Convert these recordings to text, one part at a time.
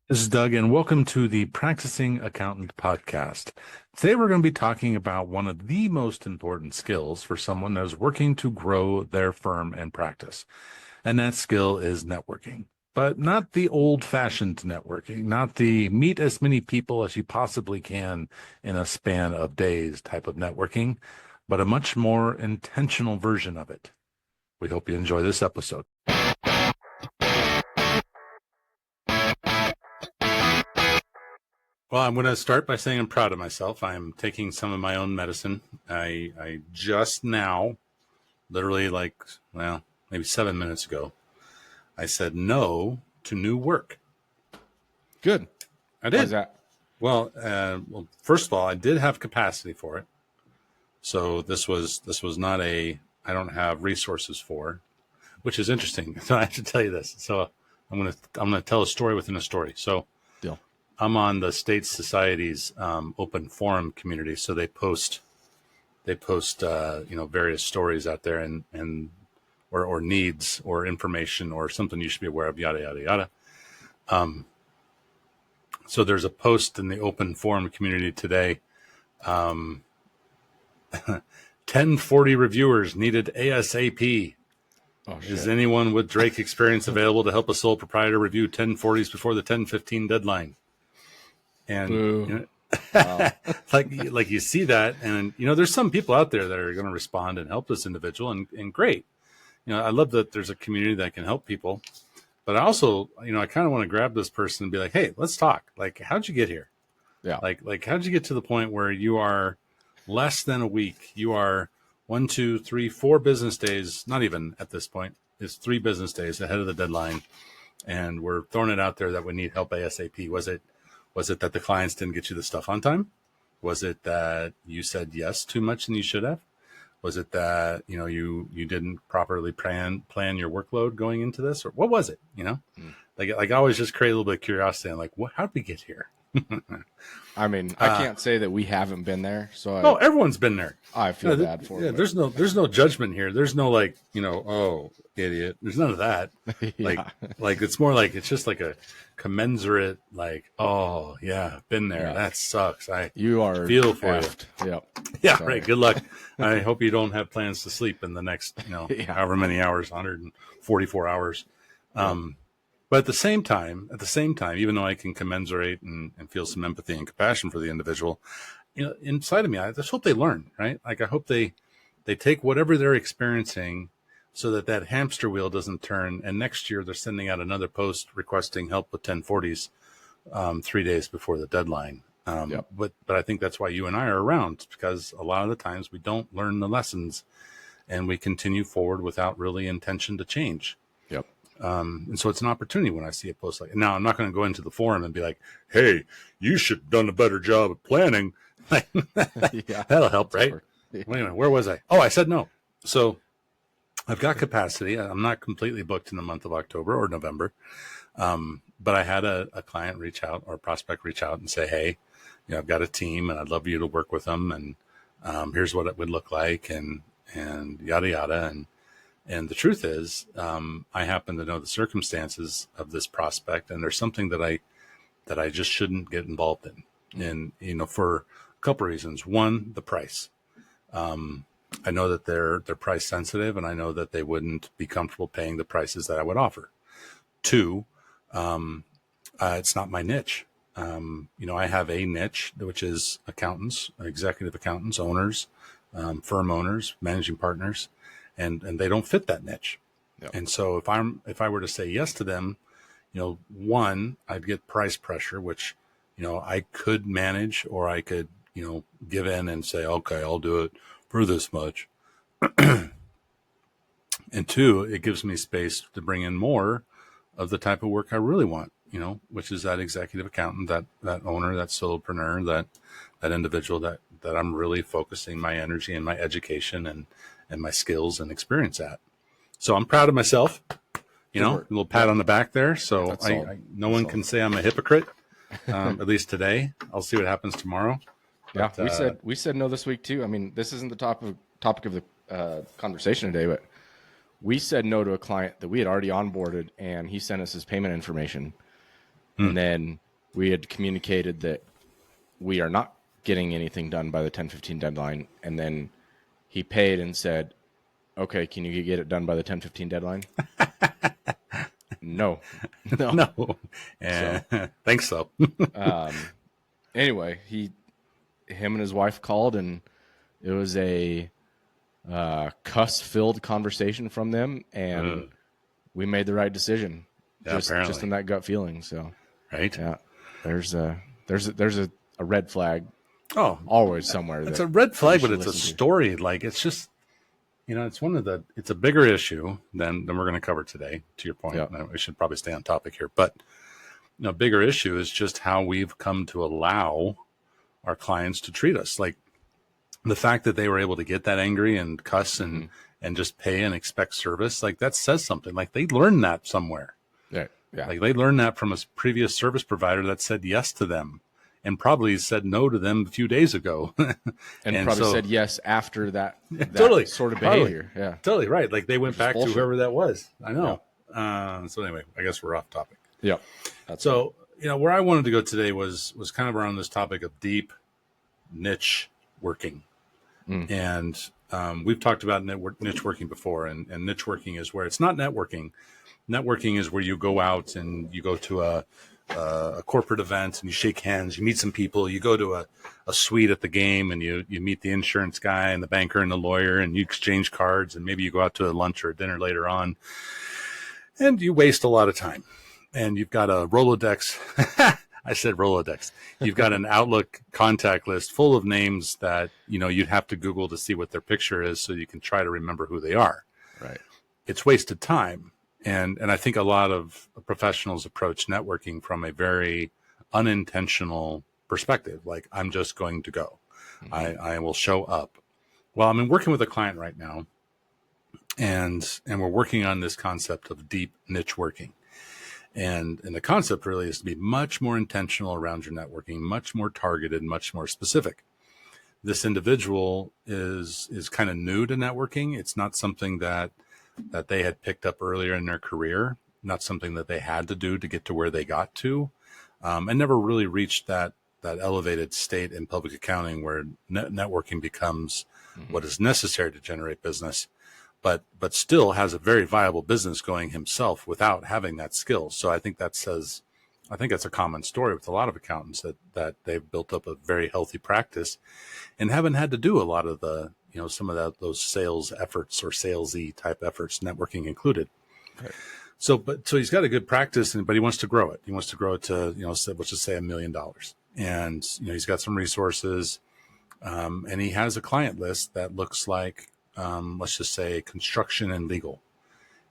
This is Doug, and welcome to the Practicing Accountant podcast. Today, we're going to be talking about one of the most important skills for someone that is working to grow their firm and practice, and that skill is networking. But not the old-fashioned networking, not the meet as many people as you possibly can in a span of days type of networking, but a much more intentional version of it. We hope you enjoy this episode. Well, I'm going to start by saying I'm proud of myself. I'm taking some of my own medicine. I just now, literally maybe 7 minutes ago, I said no to new work. Good. I did. Why is that? Well, first of all, I did have capacity for it. So this was not I don't have resources for, which is interesting. So I should tell you this. So I'm gonna tell a story within a story. So Deal. I'm on the State Society's open forum community, so they post various stories out there or needs or information or something you should be aware of, yada yada yada. So there's a post in the open forum community today. 1040 reviewers needed ASAP. Oh, shit. Is anyone with Drake experience available to help a sole proprietor review 1040s before the 1015 deadline? And wow. like you see that, and there's some people out there that are going to respond and help this individual, and great. I love that there's a community that can help people, but I also, I kind of want to grab this person and be like, hey, let's talk. Like, how'd you get here? Yeah. Like how'd you get to the point where you are less than a week? You are 1, 2, 3, 4 business days, not even at this point, it's 3 business days ahead of the deadline. And we're throwing it out there that we need help ASAP. Was it that the clients didn't get you the stuff on time? Was it that you said yes too much than you should have? Was it that, you didn't properly plan your workload going into this? Or what was it? Like I always just create a little bit of curiosity. I'm like, how'd we get here? I mean, I can't say that we haven't been there. So everyone's been there. I feel bad for it. There's no judgment here. There's no oh, idiot. There's none of that. Yeah. Like it's more like it's just like a commensurate, like, oh yeah, been there. Yeah. That sucks. You are feel for effed. you. Yep. Yeah, sorry. Right. Good luck. I hope you don't have plans to sleep in the next, however many hours, 144 hours. But at the same time, even though I can commensurate and feel some empathy and compassion for the individual, inside of me, I just hope they learn, right? Like I hope they take whatever they're experiencing so that hamster wheel doesn't turn. And next year they're sending out another post requesting help with 1040s 3 days before the deadline. But I think that's why you and I are around, because a lot of the times we don't learn the lessons and we continue forward without really intention to change. Yep. And so it's an opportunity when I see a post like, now I'm not going to go into the forum and be like, hey, you should have done a better job of planning. That'll help, right? Yeah. Wait a minute, where was I? Oh, I said no. So I've got capacity. I'm not completely booked in the month of October or November. But I had a client reach out, or a prospect reach out and say, hey, I've got a team and I'd love you to work with them. And here's what it would look like, and yada, yada. And the truth is, I happen to know the circumstances of this prospect, and there's something that I just shouldn't get involved in. And, for a couple of reasons. One, the price. I know that they're price sensitive, and I know that they wouldn't be comfortable paying the prices that I would offer. Two, it's not my niche. I have a niche, which is accountants, executive accountants, owners, firm owners, managing partners, and they don't fit that niche. Yep. And so if I were to say yes to them, one, I'd get price pressure, which, I could manage, or I could, give in and say, okay, I'll do it for this much. And two, it gives me space to bring in more of the type of work I really want, which is that executive accountant, that owner, that solopreneur, that individual that I'm really focusing my energy and my education and my skills and experience at. So I'm proud of myself, a little pat on the back there. So no one can say I'm a hypocrite, at least today. I'll see what happens tomorrow. Yeah, but, we said no this week too. I mean, this isn't the topic of the conversation today, but we said no to a client that we had already onboarded, and he sent us his payment information. And then we had communicated that we are not getting anything done by the 10:15 deadline. And then he paid and said, okay, can you get it done by the 10:15 deadline? No. No. Thanks so. Anyway, him and his wife called, and it was a cuss-filled conversation from them, and we made the right decision. Yeah, just in that gut feeling. So, right. Yeah, there's a red flag. Oh, always somewhere. It's a red flag, but it's a story. Like, it's just, it's a bigger issue than we're going to cover today, to your point. Yeah. We should probably stay on topic here, but bigger issue is just how we've come to allow our clients to treat us. Like, the fact that they were able to get that angry and cuss and just pay and expect service, like, that says something. Like, they learned that somewhere. Yeah. Like, they learned that from a previous service provider that said yes to them and probably said no to them a few days ago. and probably said yes after that totally sort of behavior. Totally. Yeah. Totally right. Like, they went back to whoever that was. I know. Yeah. So anyway, I guess we're off topic. Yeah. So, where I wanted to go today was kind of around this topic of deep niche working. And we've talked about niche working before, and niche working is where it's not networking. Networking is where you go out and you go to a corporate event and you shake hands, you meet some people, you go to a suite at the game and you meet the insurance guy and the banker and the lawyer, and you exchange cards, and maybe you go out to a lunch or a dinner later on, and you waste a lot of time. And you've got a Rolodex. I said Rolodex. You've got an Outlook contact list full of names that, you'd have to Google to see what their picture is so you can try to remember who they are. Right. It's wasted time. And I think a lot of professionals approach networking from a very unintentional perspective. Like, I'm just going to go. I will show up. Well, I'm working with a client right now, and we're working on this concept of deep niche working. And the concept really is to be much more intentional around your networking, much more targeted, much more specific. This individual is kind of new to networking. It's not something that they had picked up earlier in their career, not something that they had to do to get to where they got to, and never really reached that elevated state in public accounting where networking becomes what is necessary to generate business. But still has a very viable business going himself without having that skill. So I think that's a common story with a lot of accountants that they've built up a very healthy practice and haven't had to do a lot of the, some of those sales efforts or salesy type efforts, networking included. Right. So he's got a good practice, but he wants to grow it. He wants to grow it to, let's just say $1 million. And, he's got some resources, and he has a client list that looks like, let's just say construction and legal.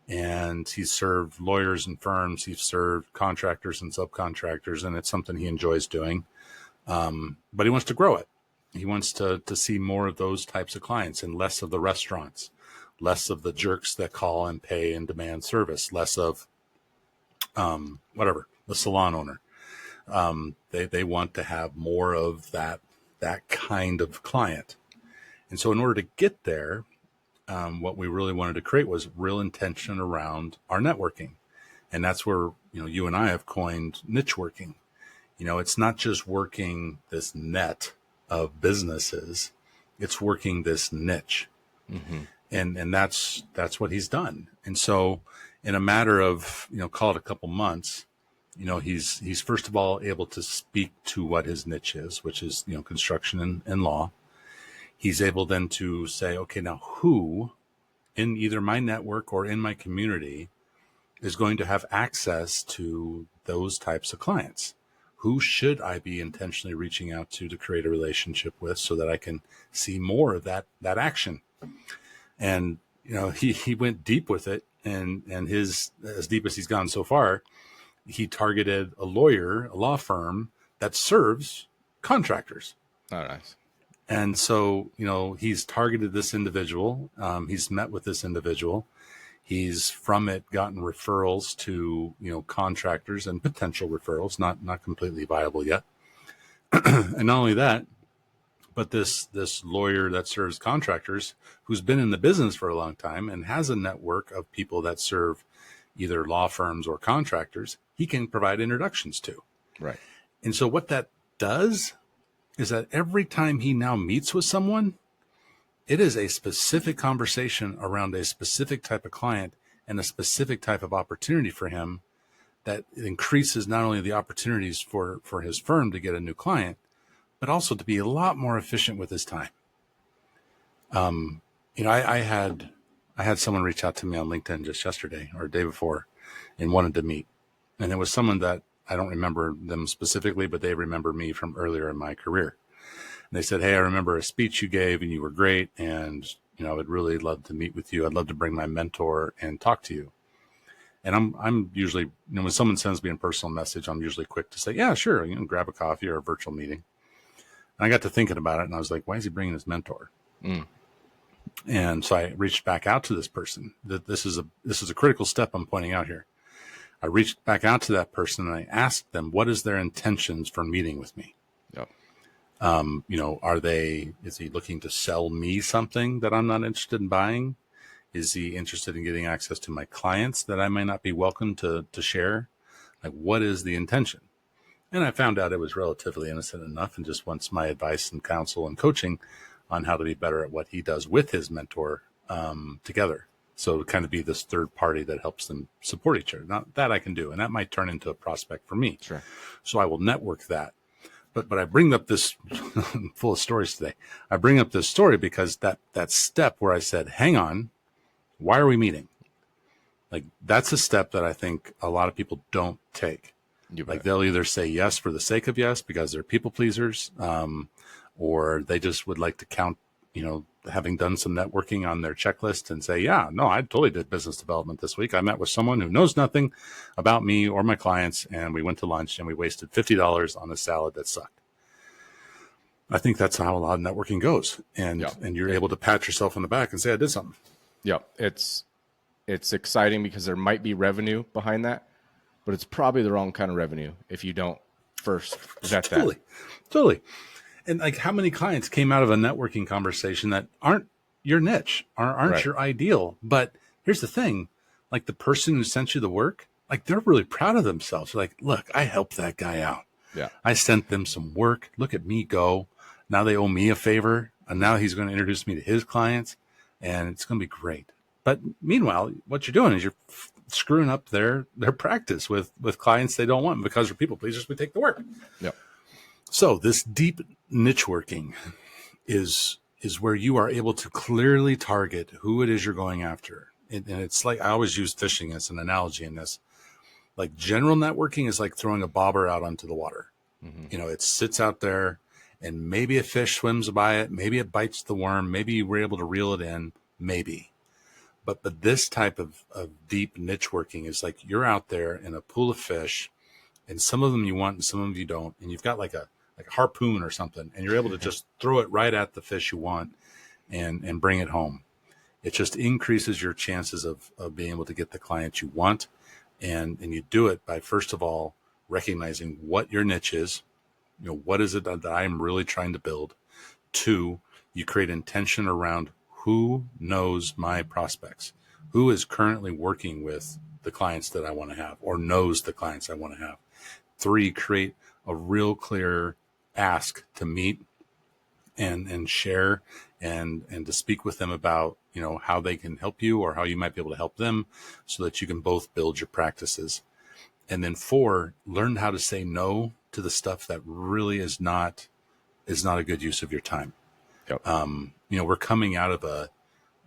And he's served lawyers and firms. He's served contractors and subcontractors, and it's something he enjoys doing. But he wants to grow it. He wants to see more of those types of clients and less of the restaurants, less of the jerks that call and pay and demand service, less of, the salon owner. They want to have more of that kind of client. And so in order to get there, what we really wanted to create was real intention around our networking. And that's where, you and I have coined niche working. It's not just working this net of businesses, it's working this niche. And that's what he's done. And so in a matter of, call it a couple months, he's first of all able to speak to what his niche is, which is, construction and law. He's able then to say, okay, now who in either my network or in my community is going to have access to those types of clients? Who should I be intentionally reaching out to create a relationship with so that I can see more of that action? And, he went deep with it, and his, as deep as he's gone so far, he targeted a law firm that serves contractors. Oh, nice. And so, he's targeted this individual. He's met with this individual. He's from it gotten referrals to, contractors and potential referrals, not completely viable yet. And not only that, but this lawyer that serves contractors who's been in the business for a long time and has a network of people that serve, either law firms or contractors, he can provide introductions to. Right. And so what that does is that every time he now meets with someone, it is a specific conversation around a specific type of client and a specific type of opportunity for him that increases not only the opportunities for his firm to get a new client, but also to be a lot more efficient with his time. I had someone reach out to me on LinkedIn just yesterday or the day before and wanted to meet. And it was someone that I don't remember them specifically, but they remember me from earlier in my career. And they said, hey, I remember a speech you gave and you were great. And, I would really love to meet with you. I'd love to bring my mentor and talk to you. And I'm usually, when someone sends me a personal message, I'm usually quick to say, yeah, sure. Grab a coffee or a virtual meeting. And I got to thinking about it and I was like, why is he bringing his mentor? And so I reached back out to this person. This is a critical step I'm pointing out here. I reached back out to that person and I asked them, what is their intentions for meeting with me? Yep. Is he looking to sell me something that I'm not interested in buying? Is he interested in getting access to my clients that I may not be welcome to share? Like, what is the intention? And I found out it was relatively innocent enough and just wants my advice and counsel and coaching on how to be better at what he does with his mentor together. So to kind of be this third party that helps them support each other. Now, that I can do, and that might turn into a prospect for me. Sure. So I will network that. But I bring up this full of stories today. I bring up this story because that step where I said, hang on, why are we meeting? Like, that's a step that I think a lot of people don't take. Like, they'll either say yes for the sake of yes because they're people pleasers, or they just would like to count, having done some networking on their checklist and say, yeah, no, I totally did business development this week. I met with someone who knows nothing about me or my clients, and we went to lunch and we wasted $50 on a salad that sucked. I think that's how a lot of networking goes. And you're able to pat yourself on the back and say, I did something. Yeah. It's exciting because there might be revenue behind that, but it's probably the wrong kind of revenue if you don't first vet that. Totally. And like, how many clients came out of a networking conversation that aren't your niche, aren't right. your ideal? But here's the thing, like, the person who sent you the work, like, they're really proud of themselves. They're like, look, I helped that guy out. Yeah. I sent them some work. Look at me go. Now they owe me a favor. And now he's going to introduce me to his clients and it's going to be great. But meanwhile, what you're doing is you're screwing up their practice with clients they don't want, because they're people pleasers. We take the work. Yeah. So this deep niche working is where you are able to clearly target who it is you're going after. And it's like, I always use fishing as an analogy in this. Like, general networking is like throwing a bobber out onto the water. Mm-hmm. It sits out there and maybe a fish swims by it. Maybe it bites the worm. Maybe you were able to reel it in. Maybe. But this type of deep niche working is like, you're out there in a pool of fish, and some of them you want and some of them you don't. And you've got like a harpoon or something, and you're able to just throw it right at the fish you want and bring it home. It just increases your chances of being able to get the client you want. And you do it by, first of all, recognizing what your niche is. What is it that I'm really trying to build? 2, you create intention around who knows my prospects, who is currently working with the clients that I want to have or knows the clients I want to have. 3, create a real clear ask to meet and share and to speak with them about, how they can help you or how you might be able to help them, so that you can both build your practices. And then 4, learn how to say no to the stuff that really is not a good use of your time. Yep. We're coming out of the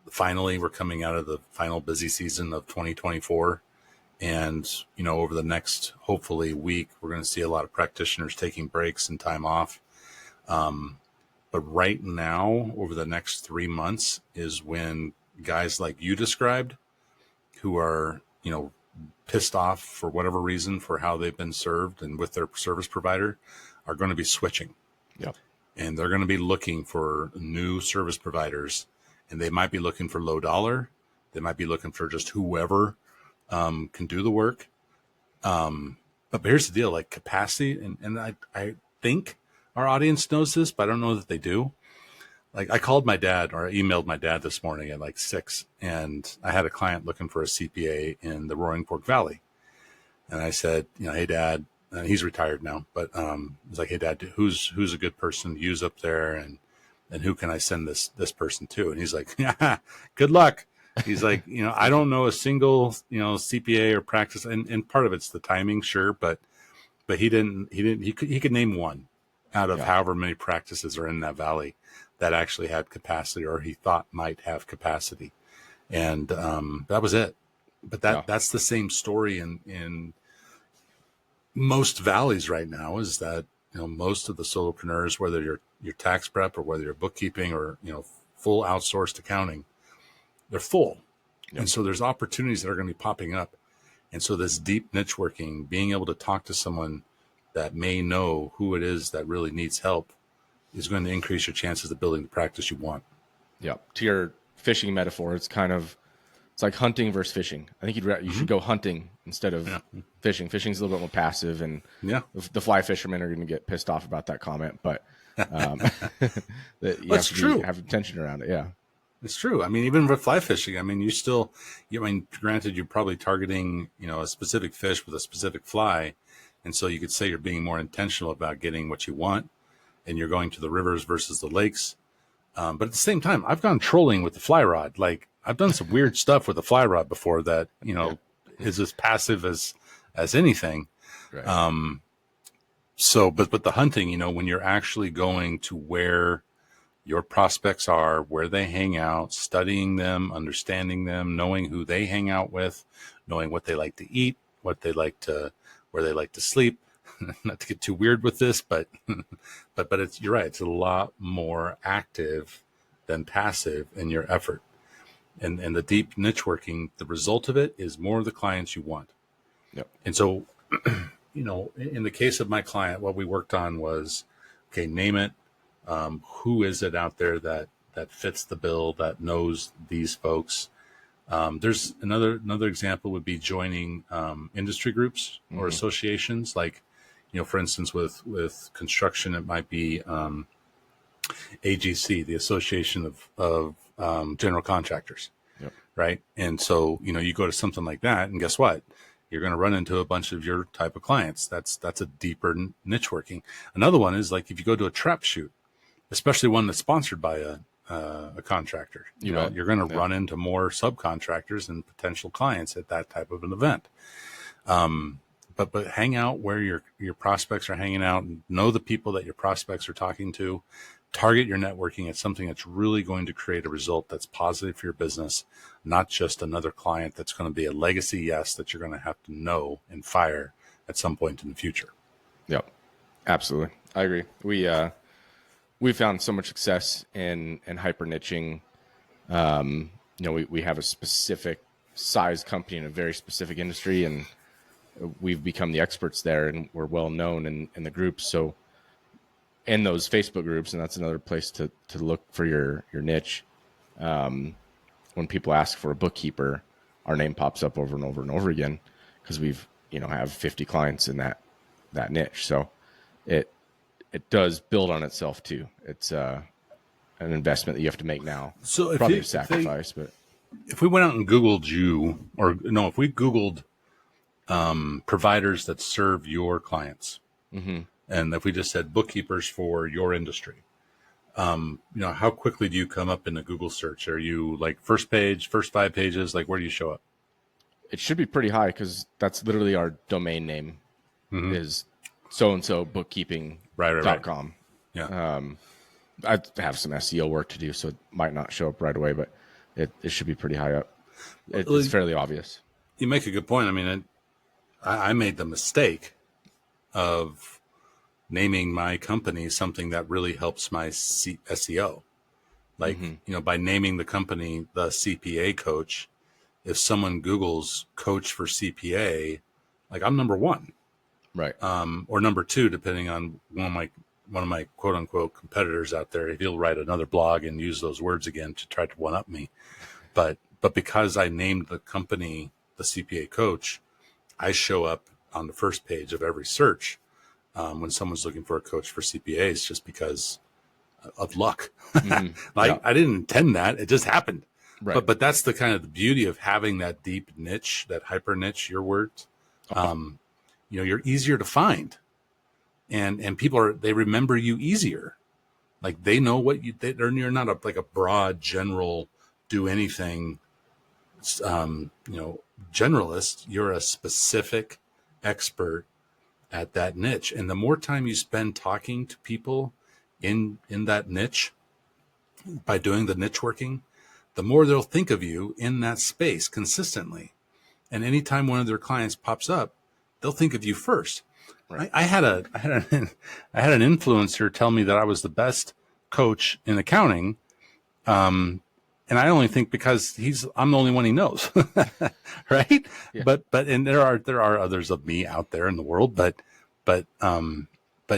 final busy season of 2024. And, over the next, hopefully, week, we're going to see a lot of practitioners taking breaks and time off. But right now, over the next 3 months, is when guys like you described, who are, pissed off for whatever reason for how they've been served and with their service provider, are going to be switching. Yep. And they're going to be looking for new service providers, and they might be looking for low dollar. They might be looking for just whoever can do the work. But here's the deal, like capacity. And I think our audience knows this, but I don't know that they do. like I called my dad or I emailed my dad this morning at like 6, and I had a client looking for a CPA in the Roaring Fork Valley. And I said, hey Dad, and he's retired now, but it's like, hey Dad, who's a good person to use up there, and who can I send this person to? And he's like, yeah, good luck. He's like, I don't know a single, CPA or practice, and part of it's the timing, sure, but he could name one out of however many practices are in that valley that actually had capacity or he thought might have capacity. And that was it. But that's the same story in most valleys right now, is that, most of the solopreneurs, whether you're tax prep or whether you're bookkeeping or, full outsourced accounting, they're full. Yep. And so there's opportunities that are going to be popping up. And so this deep niche working, being able to talk to someone that may know who it is that really needs help, is going to increase your chances of building the practice you want. Yeah. To your fishing metaphor, it's like hunting versus fishing. I think you should go hunting instead of fishing. Fishing's a little bit more passive, and the fly fishermen are going to get pissed off about that comment, but that's true. Have attention around it. Yeah. It's true. I mean, even with fly fishing, I mean, granted, you're probably targeting, a specific fish with a specific fly. And so you could say you're being more intentional about getting what you want, and you're going to the rivers versus the lakes. But at the same time, I've gone trolling with the fly rod. Like, I've done some weird stuff with the fly rod before that, is as passive as anything. Right. So, but the hunting, when you're actually going to where your prospects are, where they hang out, studying them, understanding them, knowing who they hang out with, knowing what they like to eat, where they like to sleep. Not to get too weird with this, but you're right. It's a lot more active than passive in your effort. And the deep niche working, the result of it is more of the clients you want. Yep. And so, in the case of my client, what we worked on was, okay, name it. Who is it out there that fits the bill, that knows these folks? There's another example would be joining industry groups or associations. Like, for instance, with construction, it might be AGC, the Association of General Contractors. Yep. Right. And so, you go to something like that, and guess what? You're going to run into a bunch of your type of clients. That's a deeper niche working. Another one is like if you go to a trap shoot, especially one that's sponsored by a contractor, you're going to run into more subcontractors and potential clients at that type of an event. But hang out where your prospects are hanging out, and know the people that your prospects are talking to. Target your networking at something that's really going to create a result that's positive for your business, not just another client that's going to be a legacy yes that you're going to have to know and fire at some point in the future. Yep, absolutely. I agree. We found so much success in hyper niching. We have a specific size company in a very specific industry, and we've become the experts there, and we're well known in the groups. So in those Facebook groups, and that's another place to look for your niche. When people ask for a bookkeeper, our name pops up over and over and over again because we've have 50 clients in that niche. So it does build on itself too. It's an investment that you have to make now. So if probably a sacrifice, but if we went out and Googled you, if we Googled providers that serve your clients, and if we just said bookkeepers for your industry, how quickly do you come up in the Google search? Are you like first page, first 5 pages? Like, where do you show up? It should be pretty high because that's literally our domain name is so-and-so bookkeeping.com. Yeah. I have some SEO work to do, so it might not show up right away, but it should be pretty high up. It's fairly obvious. You make a good point. I mean, I made the mistake of naming my company something that really helps my SEO. Like, by naming the company the CPA Coach, if someone Googles coach for CPA, like I'm number one. Right. Or number two, depending on one of my quote unquote competitors out there. If he'll write another blog and use those words again to try to one up me. But because I named the company the CPA Coach, I show up on the first page of every search when someone's looking for a coach for CPAs, just because of luck. Mm-hmm. Like Yeah. I didn't intend that. It just happened. Right. But that's the kind of the beauty of having that deep niche, that hyper niche, your words. You know, you're easier to find, and people they remember you easier. Like they know what you're not like a broad general do anything, you know, generalist. You're a specific expert at that niche. And the more time you spend talking to people in that niche by doing the niche working, the more they'll think of you in that space consistently. And anytime one of their clients pops up, they'll think of you first. Right. I had an influencer tell me that I was the best coach in accounting. And I only think because I'm the only one he knows. Right. Yeah. But and there are others of me out there in the world, but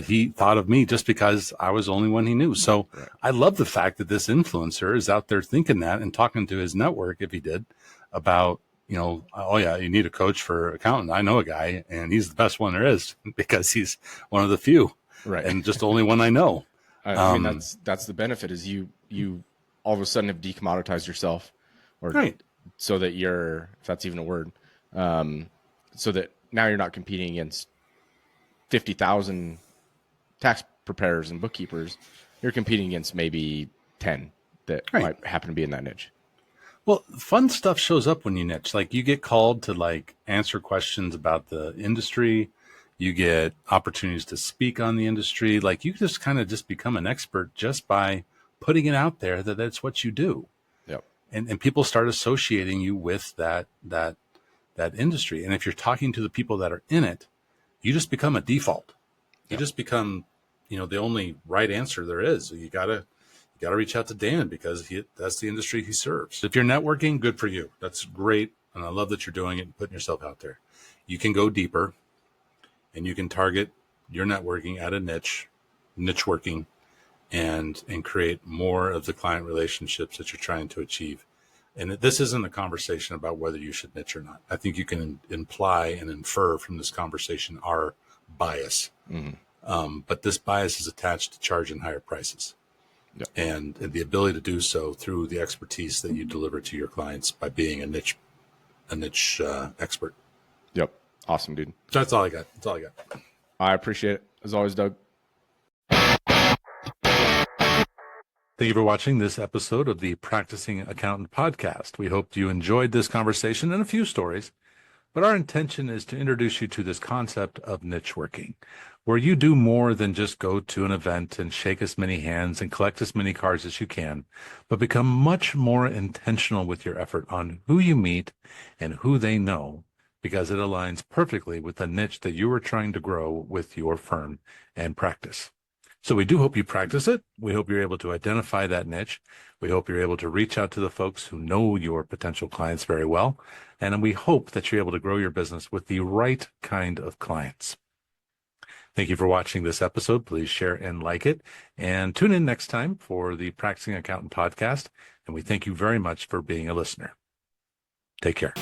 he thought of me just because I was the only one he knew. So right. I love the fact that this influencer is out there thinking that and talking to his network, if he did, about, you know, oh yeah, you need a coach for accountant. I know a guy and he's the best one there is because he's one of the few, right? And just the only one I know. I mean, that's the benefit is you all of a sudden have decommoditized yourself, or right. So that you're, if that's even a word, so that now you're not competing against 50,000 tax preparers and bookkeepers. You're competing against maybe 10 that right. might happen to be in that niche. Well, fun stuff shows up when you niche. Like you get called to like answer questions about the industry. You get opportunities to speak on the industry. Like you just kind of just become an expert just by putting it out there that that's what you do. Yep. And people start associating you with that industry. And if you're talking to the people that are in it, you just become a default. You yep. just become, you know, the only right answer there is. You gotta reach out to Dan because that's the industry he serves. If you're networking, good for you. That's great. And I love that you're doing it and putting yourself out there. You can go deeper and you can target your networking at a niche working, and create more of the client relationships that you're trying to achieve. And this isn't a conversation about whether you should niche or not. I think you can imply and infer from this conversation our bias. Mm-hmm. But this bias is attached to charging higher prices. Yep. And the ability to do so through the expertise that you deliver to your clients by being a niche expert. Yep. Awesome, dude. So that's all I got. I appreciate it. As always, Doug. Thank you for watching this episode of the Practicing Accountant podcast. We hope you enjoyed this conversation and a few stories, but our intention is to introduce you to this concept of niche working, where you do more than just go to an event and shake as many hands and collect as many cards as you can, but become much more intentional with your effort on who you meet and who they know, because it aligns perfectly with the niche that you are trying to grow with your firm and practice. So we do hope you practice it. We hope you're able to identify that niche. We hope you're able to reach out to the folks who know your potential clients very well. And we hope that you're able to grow your business with the right kind of clients. Thank you for watching this episode. Please share and like it. And tune in next time for the Practicing Accountant podcast. And we thank you very much for being a listener. Take care.